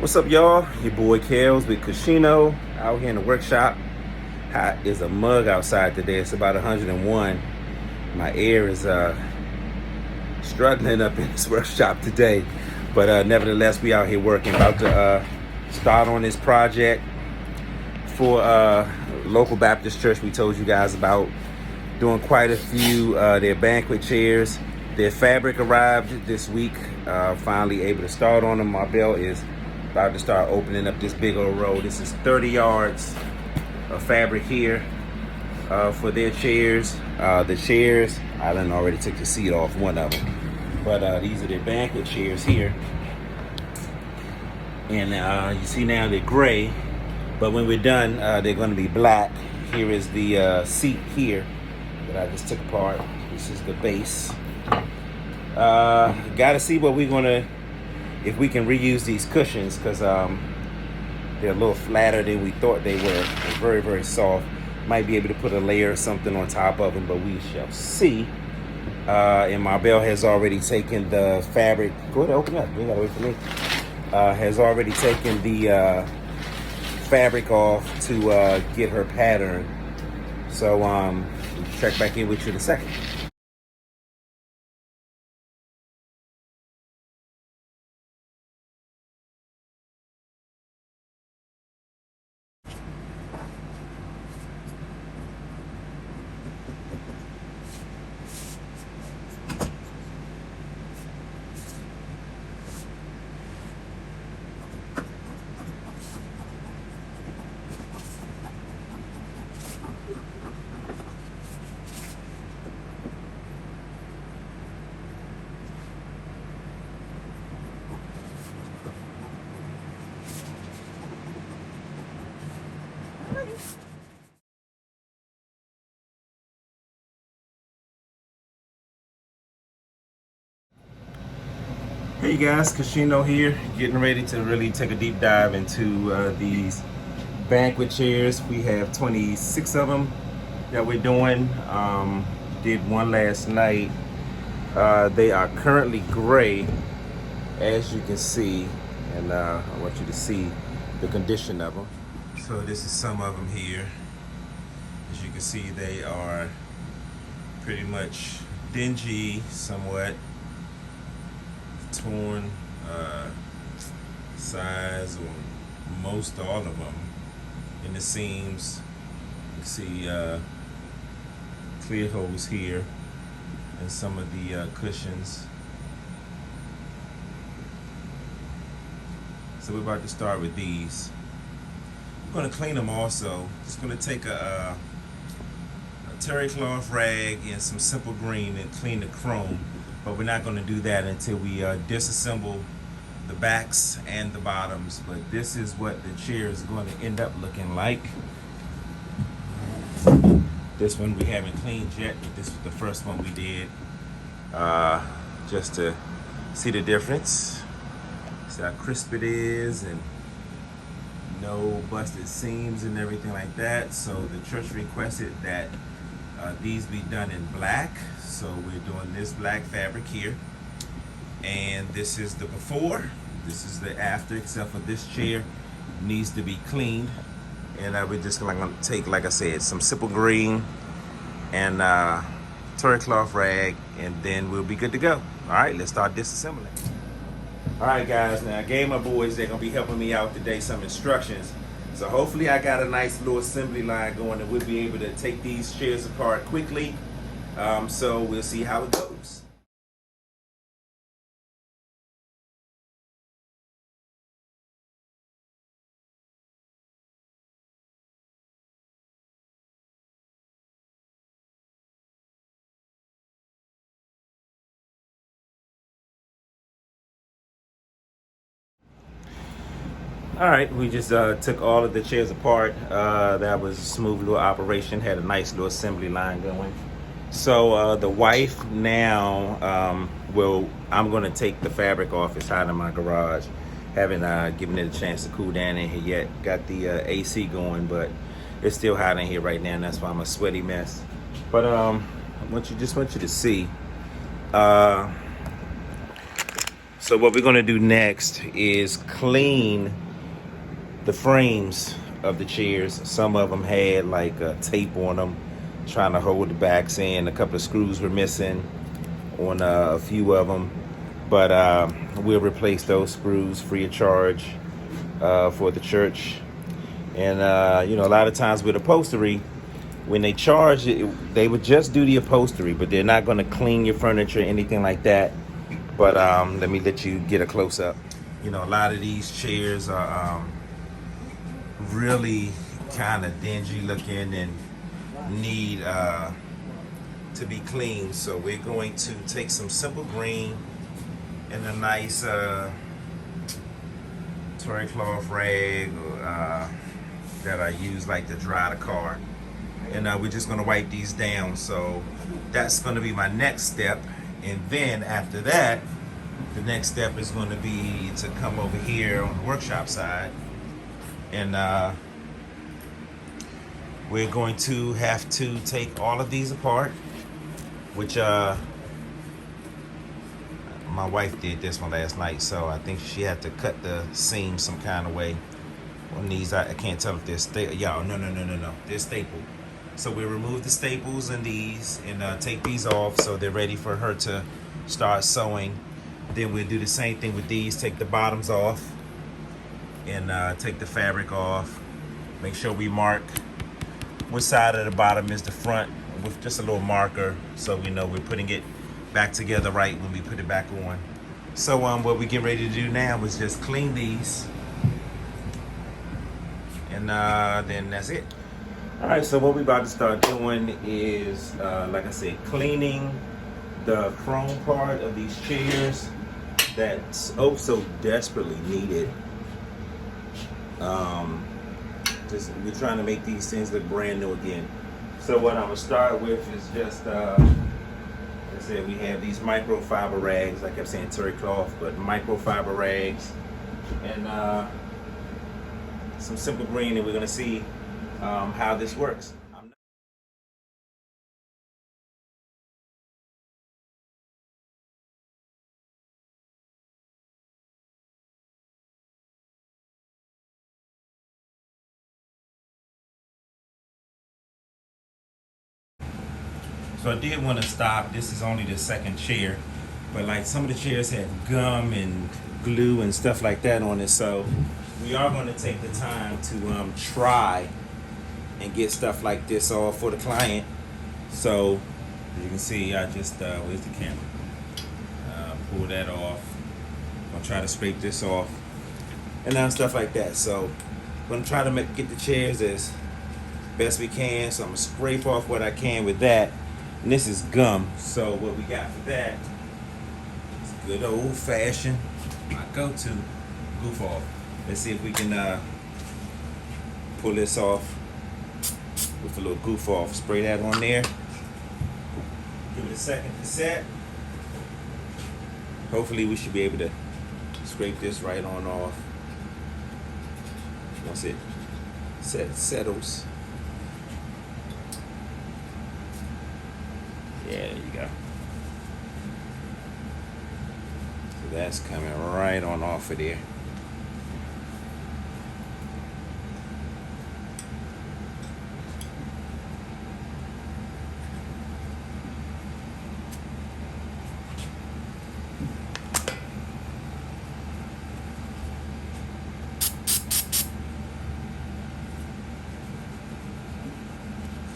What's up, y'all? Your boy Kels with Casino out here in the workshop. Hot is a mug outside today. It's about 101. My air is struggling up in this workshop today, but nevertheless, we out here working. About to start on this project for local Baptist church. We told you guys about doing quite a few their banquet chairs. Their fabric arrived this week. Finally able to start on them. My belt is about to start opening up this big old roll. This is 30 yards of fabric here for their chairs. The chairs, I done already took the seat off one of them, but these are their banquet chairs here. And you see now they're gray, but when we're done, they're going to be black. Here is the seat here that I just took apart. This is the base. Got to see what we're gonna, if we can reuse these cushions, because they're a little flatter than we thought they were. They're very, very soft. Might be able to put a layer or something on top of them, but we shall see. And Marbell has already taken the fabric. Go ahead, open up. You gotta wait for me. Has already taken the fabric off to get her pattern. So we'll check back in with you in a second. Hey guys, Casino here, getting ready to really take a deep dive into these banquet chairs. We have 26 of them that we're doing. Did one last night. They are currently gray, as you can see, and I want you to see the condition of them. So this is some of them here. As you can see, they are pretty much dingy, somewhat torn size, or most all of them in the seams. You see clear holes here and some of the cushions. So we're about to start with these. We're going to clean them also. Just going to take a terry cloth rag and some simple green and clean the chrome. But we're not going to do that until we disassemble the backs and the bottoms. But this is what the chair is going to end up looking like. This one we haven't cleaned yet, but this was the first one we did. Just to see the difference. See how crisp it is, and no busted seams and everything like that. So the church requested that these be done in black. So we're doing this black fabric here, and this is the before, this is the after, except for this chair needs to be cleaned. And we're just gonna take, like I said, some simple green and terry cloth rag, and then we'll be good to go. All right, let's start disassembling. All right, guys, now I gave my boys, they're gonna be helping me out today, some instructions. So hopefully I got a nice little assembly line going, and we'll be able to take these chairs apart quickly. So we'll see how it goes. All right, we just took all of the chairs apart. That was a smooth little operation, had a nice little assembly line going. So the wife now, I'm gonna take the fabric off. It's hot in my garage. Haven't given it a chance to cool down in here yet. Got the AC going, but it's still hot in here right now, and that's why I'm a sweaty mess. But I just want you to see. So what we're gonna do next is clean the frames of the chairs. Some of them had like tape on them, trying to hold the backs in. A couple of screws were missing on a few of them, but we'll replace those screws free of charge for the church. And you know, a lot of times with upholstery, when they charge it, they would just do the upholstery, but they're not going to clean your furniture or anything like that. But let me let you get a close up. You know, a lot of these chairs are really kind of dingy looking and need to be cleaned. So we're going to take some simple green and a nice terry cloth rag that I use like to dry the car, and we're just going to wipe these down. So that's going to be my next step. And then after that, the next step is going to be to come over here on the workshop side, and we're going to have to take all of these apart, which my wife did this one last night, so I think she had to cut the seams some kind of way on these. I can't tell if they're no, they're stapled. So we remove the staples in these and take these off so they're ready for her to start sewing. Then we'll do the same thing with these. Take the bottoms off and take the fabric off. Make sure we mark which side of the bottom is the front with just a little marker so we know we're putting it back together right when we put it back on. So what we get ready to do now is just clean these, and then that's it. All right, so what we're about to start doing is, like I said, cleaning the chrome part of these chairs that's oh so desperately needed. We're trying to make these things look brand new again. So what I'm gonna start with is just, like I said, we have these microfiber rags. I kept saying terry cloth, but microfiber rags, and some simple green, and we're gonna see how this works. So I did want to stop. This is only the second chair, but like some of the chairs had gum and glue and stuff like that on it. So we are going to take the time to try and get stuff like this off for the client. So as you can see, I just where's the camera? Pull that off. I'll try to scrape this off and stuff like that. So I'm going to try to get the chairs as best we can. So I'm going to scrape off what I can with that. And this is gum. So what we got for that is good old fashioned, my go-to, goof off. Let's see if we can pull this off with a little goof off. Spray that on there. Give it a second to set. Hopefully we should be able to scrape this right on off. Once it settles. Yeah, there you go. So that's coming right on off of there.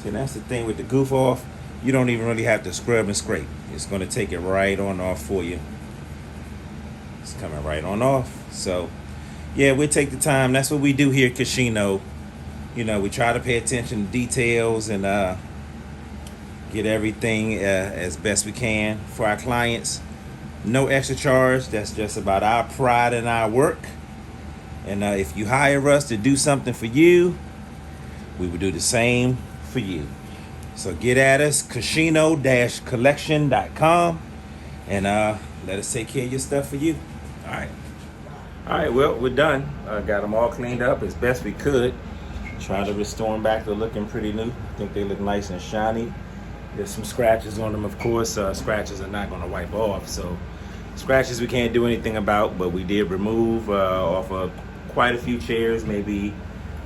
See, that's the thing with the goof off. You don't even really have to scrub and scrape. It's going to take it right on off for you. It's coming right on off. So, yeah, we'll take the time. That's what we do here at Casino. You know, we try to pay attention to details and get everything as best we can for our clients. No extra charge. That's just about our pride in our work. And if you hire us to do something for you, we will do the same for you. So get at us, casino-collection.com, and let us take care of your stuff for you. All right, well, we're done. Got them all cleaned up as best we could. Try to restore them back to looking pretty new. I think they look nice and shiny. There's some scratches on them, of course. Scratches are not going to wipe off, so Scratches we can't do anything about, but we did remove off of quite a few chairs, maybe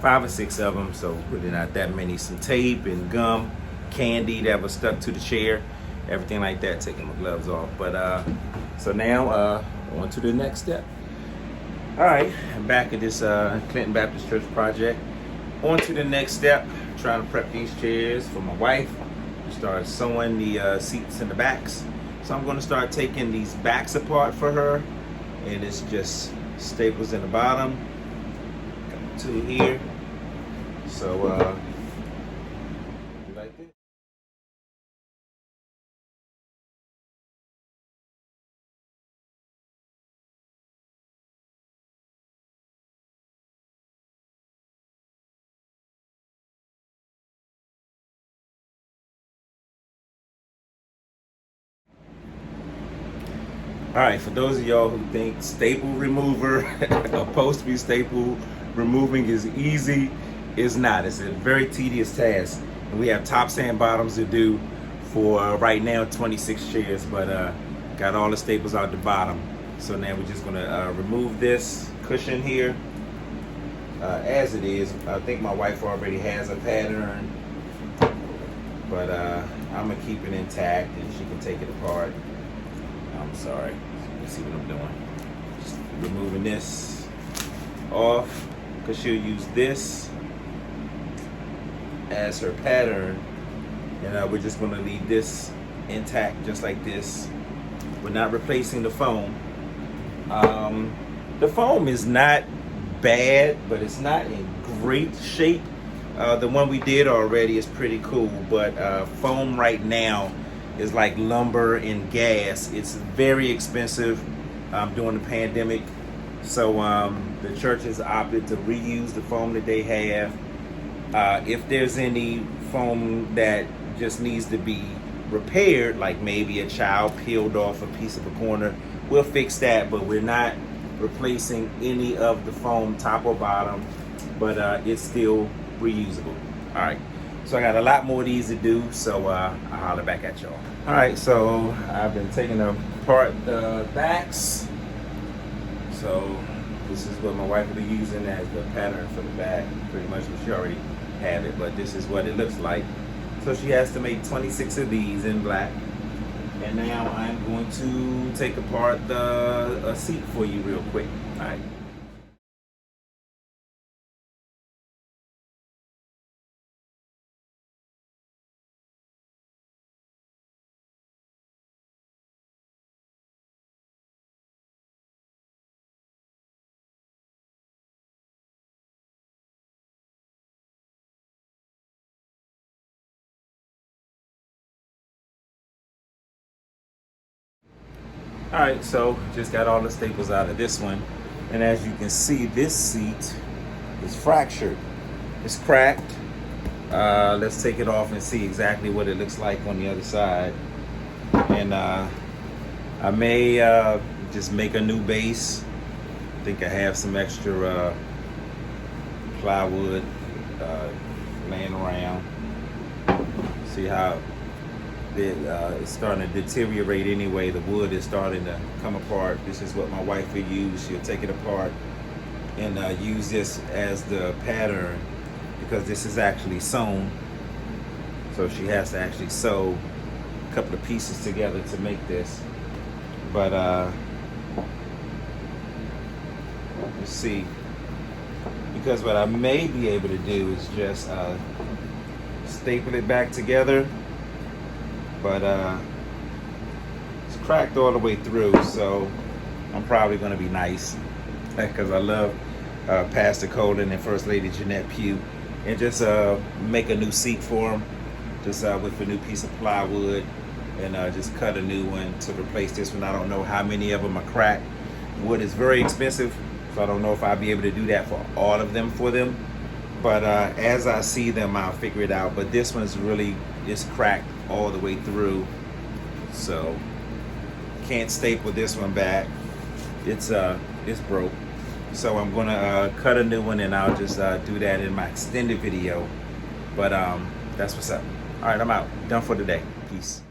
5 or 6 of them, so really not that many. Some tape and gum, candy that was stuck to the chair, everything like that, taking my gloves off. But so now on to the next step. All right, I'm back at this Clinton Baptist Church project. On to the next step, trying to prep these chairs for my wife. We started sewing the seats in the backs. So I'm going to start taking these backs apart for her, and it's just staples in the bottom, got 2 here. So like this. All right, for those of y'all who think staple remover, upholstery staple removing is easy, it's not. It's a very tedious task. And we have tops and bottoms to do for right now 26 chairs, but got all the staples out the bottom. So now we're just gonna remove this cushion here as it is. I think my wife already has a pattern, but I'm gonna keep it intact and she can take it apart. I'm sorry. You see what I'm doing? Just removing this off, because she'll use this as her pattern, and we're just going to leave this intact just like this. We're not replacing the foam. The foam is not bad, but it's not in great shape. The one we did already is pretty cool, but foam right now is like lumber and gas. It's very expensive during the pandemic. So the church has opted to reuse the foam that they have. If there's any foam that just needs to be repaired, like maybe a child peeled off a piece of a corner, we'll fix that, but we're not replacing any of the foam, top or bottom, but it's still reusable. All right. So I got a lot more of these to do, so I'll holler back at y'all. All right, so I've been taking apart the backs. So this is what my wife will be using as the pattern for the back. Pretty much, she already had it, but this is what it looks like. So she has to make 26 of these in black. And now I'm going to take apart the seat for you real quick. All right. All right, so just got all the staples out of this one. And as you can see, this seat is fractured. It's cracked. Let's take it off and see exactly what it looks like on the other side. And I may just make a new base. I think I have some extra plywood laying around. See how it's starting to deteriorate anyway. The wood is starting to come apart. This is what my wife will use. She'll take it apart and use this as the pattern, because this is actually sewn. So she has to actually sew a couple of pieces together to make this. But let's see. Because what I may be able to do is just staple it back together. But it's cracked all the way through, so I'm probably going to be nice, because I love Pastor Colin and First Lady Jeanette Pugh, and just make a new seat for them, just with a new piece of plywood, and just cut a new one to replace this one. I don't know how many of them are cracked. Wood is very expensive, so I don't know if I'll be able to do that for all of them for them. But as I see them, I'll figure it out. But this one's really is cracked all the way through, so can't staple this one back. It's broke. So I'm gonna cut a new one, and I'll just do that in my extended video. But that's what's up. All right, I'm out. Done for today. Peace.